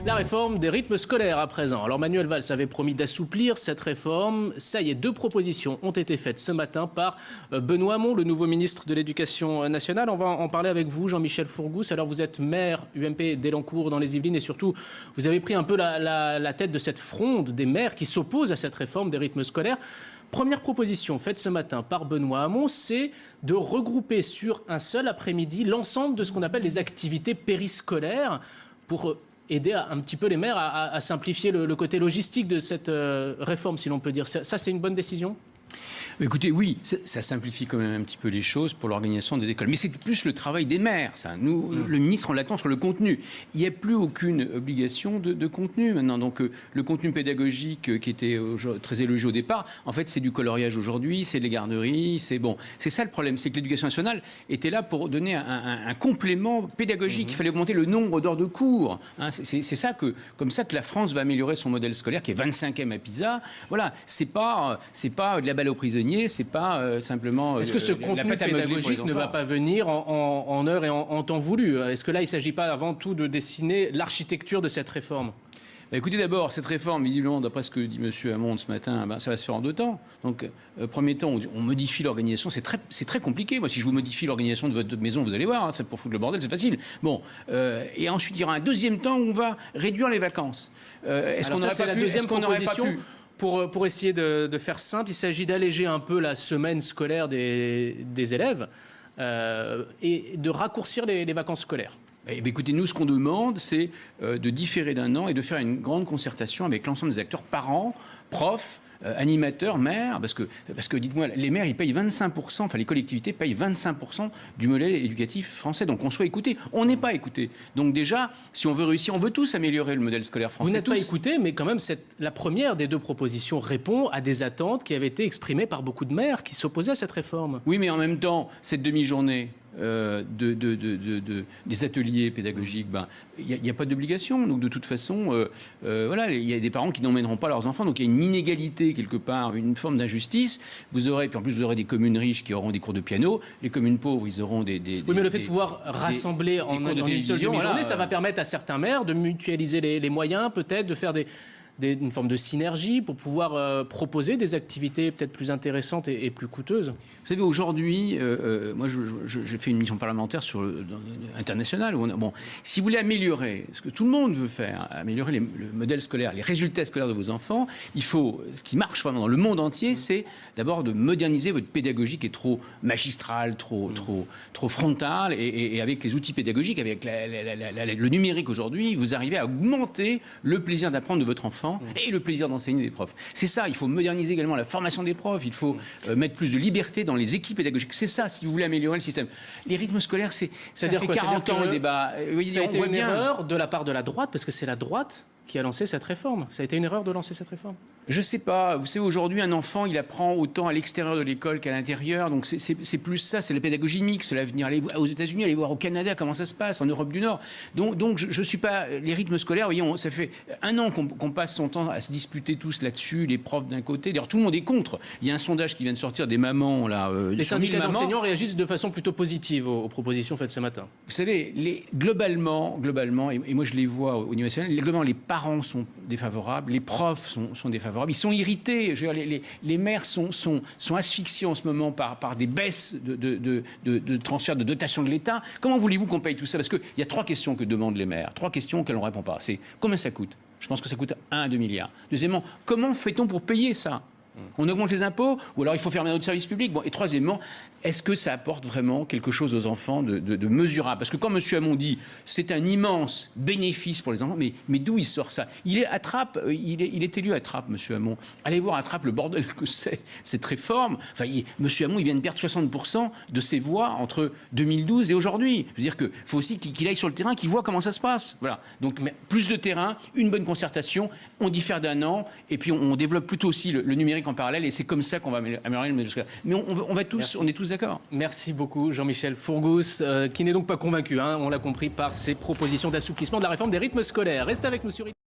La réforme des rythmes scolaires à présent. Alors Manuel Valls avait promis d'assouplir cette réforme. Ça y est, 2 propositions ont été faites ce matin par Benoît Hamon, le nouveau ministre de l'Éducation nationale. On va en parler avec vous, Jean-Michel Fourgousse. Alors vous êtes maire UMP d'Elancourt dans les Yvelines et surtout vous avez pris un peu la tête de cette fronde des maires qui s'opposent à cette réforme des rythmes scolaires. Première proposition faite ce matin par Benoît Hamon, c'est de regrouper sur un seul après-midi l'ensemble de ce qu'on appelle les activités périscolaires pour aider un petit peu les maires à simplifier le côté logistique de cette réforme, si l'on peut dire. Ça, c'est une bonne décision ? Écoutez, oui, ça simplifie quand même un petit peu les choses pour l'organisation des écoles. Mais c'est plus le travail des maires, ça. Nous, le ministre, on l'attend sur le contenu. Il n'y a plus aucune obligation de contenu maintenant. Donc, le contenu pédagogique qui était très élogieux au départ, en fait, c'est du coloriage aujourd'hui, c'est les garderies, c'est bon. C'est ça le problème, c'est que l'éducation nationale était là pour donner un complément pédagogique. Il fallait augmenter le nombre d'heures de cours. Hein, c'est ça comme ça que la France va améliorer son modèle scolaire, qui est 25e à PISA. Voilà, c'est pas de la balle aux prisonniers. C'est pas simplement. Est-ce que ce contenu pédagogique ne va pas venir en heure et en temps voulu? Est-ce que là, il ne s'agit pas avant tout de dessiner l'architecture de cette réforme? Écoutez, d'abord, cette réforme, visiblement, d'après ce que dit M. Hamon ce matin, ça va se faire en 2 temps. Donc, premier temps, on modifie l'organisation. C'est très compliqué. Moi, si je vous modifie l'organisation de votre maison, vous allez voir, hein, c'est pour foutre le bordel, c'est facile. Bon, et ensuite, il y aura un deuxième temps où on va réduire les vacances. Est-ce qu'on n'aurait pas pu, la deuxième proposition pour essayer de faire simple, il s'agit d'alléger un peu la semaine scolaire des élèves et de raccourcir les vacances scolaires. Eh bien, écoutez, nous, ce qu'on demande, c'est de différer d'1 an et de faire une grande concertation avec l'ensemble des acteurs, parents, profs, animateurs, maires, parce que dites-moi, les maires, ils payent 25%, enfin les collectivités payent 25% du modèle éducatif français. Donc on soit écouté. On n'est pas écouté. Donc déjà, si on veut réussir, on veut tous améliorer le modèle scolaire français. Vous n'êtes pas écouté, mais quand même, la première des 2 propositions répond à des attentes qui avaient été exprimées par beaucoup de maires qui s'opposaient à cette réforme. Oui, mais en même temps, cette demi-journée des ateliers pédagogiques, il n'y a pas d'obligation. Donc de toute façon, voilà, il y a des parents qui n'emmèneront pas leurs enfants. Donc il y a une inégalité quelque part, une forme d'injustice. Puis en plus, vous aurez des communes riches qui auront des cours de piano. Les communes pauvres, ils auront oui, mais le fait de pouvoir rassembler en une seule demi-journée, ça va permettre à certains maires de mutualiser les moyens, peut-être de faire une forme de synergie pour pouvoir proposer des activités peut-être plus intéressantes et plus coûteuses. Vous savez, aujourd'hui, moi, j'ai fait une mission parlementaire internationale. Si vous voulez améliorer, ce que tout le monde veut faire, améliorer le modèle scolaire, les résultats scolaires de vos enfants, il faut, ce qui marche vraiment dans le monde entier, c'est d'abord de moderniser votre pédagogie qui est trop magistrale, trop frontale, et avec les outils pédagogiques, avec le numérique aujourd'hui, vous arrivez à augmenter le plaisir d'apprendre de votre enfant et le plaisir d'enseigner des profs. C'est ça, il faut moderniser également la formation des profs, il faut mettre plus de liberté dans les équipes pédagogiques. C'est ça, si vous voulez améliorer le système. Les rythmes scolaires, ça fait 40 ans le débat. Ça a été une erreur de la part de la droite, parce que c'est la droite qui a lancé cette réforme. Ça a été une erreur de lancer cette réforme? Je sais pas. Vous savez, aujourd'hui, un enfant, il apprend autant à l'extérieur de l'école qu'à l'intérieur. Donc, c'est plus ça. C'est la pédagogie mixte. L'avenir. Aller aux États-Unis, aller voir au Canada comment ça se passe, en Europe du Nord. Donc je suis pas. Les rythmes scolaires, voyez, ça fait 1 an qu'on passe son temps à se disputer tous là-dessus, les profs d'un côté. D'ailleurs, tout le monde est contre. Il y a un sondage qui vient de sortir des mamans, là. Les syndicats d'enseignants réagissent de façon plutôt positive aux propositions faites ce matin. Vous savez, globalement, et moi je les vois au niveau national, globalement, les parents sont défavorables, les profs sont défavorables, ils sont irrités. Je veux dire, les maires sont asphyxiés en ce moment par des baisses de transfert de dotation de l'État. Comment voulez-vous qu'on paye tout ça? Parce qu'il y a 3 questions que demandent les maires, 3 questions auxquelles on ne répond pas. C'est combien ça coûte? Je pense que ça coûte 1 à 2 milliards. Deuxièmement, comment fait-on pour payer ça? On augmente les impôts ou alors il faut fermer notre service public. Et troisièmement, est-ce que ça apporte vraiment quelque chose aux enfants de mesurable? Parce que quand M. Hamon dit c'est un immense bénéfice pour les enfants, mais d'où il sort ça? Il est à Trappes, il est élu à Trappes, M. Hamon. Allez voir à Trappes le bordel que c'est, cette réforme. Enfin, M. Hamon, il vient de perdre 60% de ses voix entre 2012 et aujourd'hui. Je veux dire qu'il faut aussi qu'il aille sur le terrain, qu'il voit comment ça se passe. Voilà. Donc, plus de terrain, une bonne concertation, on diffère d'1 an, et puis on développe plutôt aussi le numérique en parallèle, et c'est comme ça qu'on va améliorer le modèle scolaire. Mais on est tous d'accord. Merci beaucoup, Jean-Michel Fourgousse, qui n'est donc pas convaincu, on l'a compris, par ces propositions d'assouplissement de la réforme des rythmes scolaires. Restez avec nous sur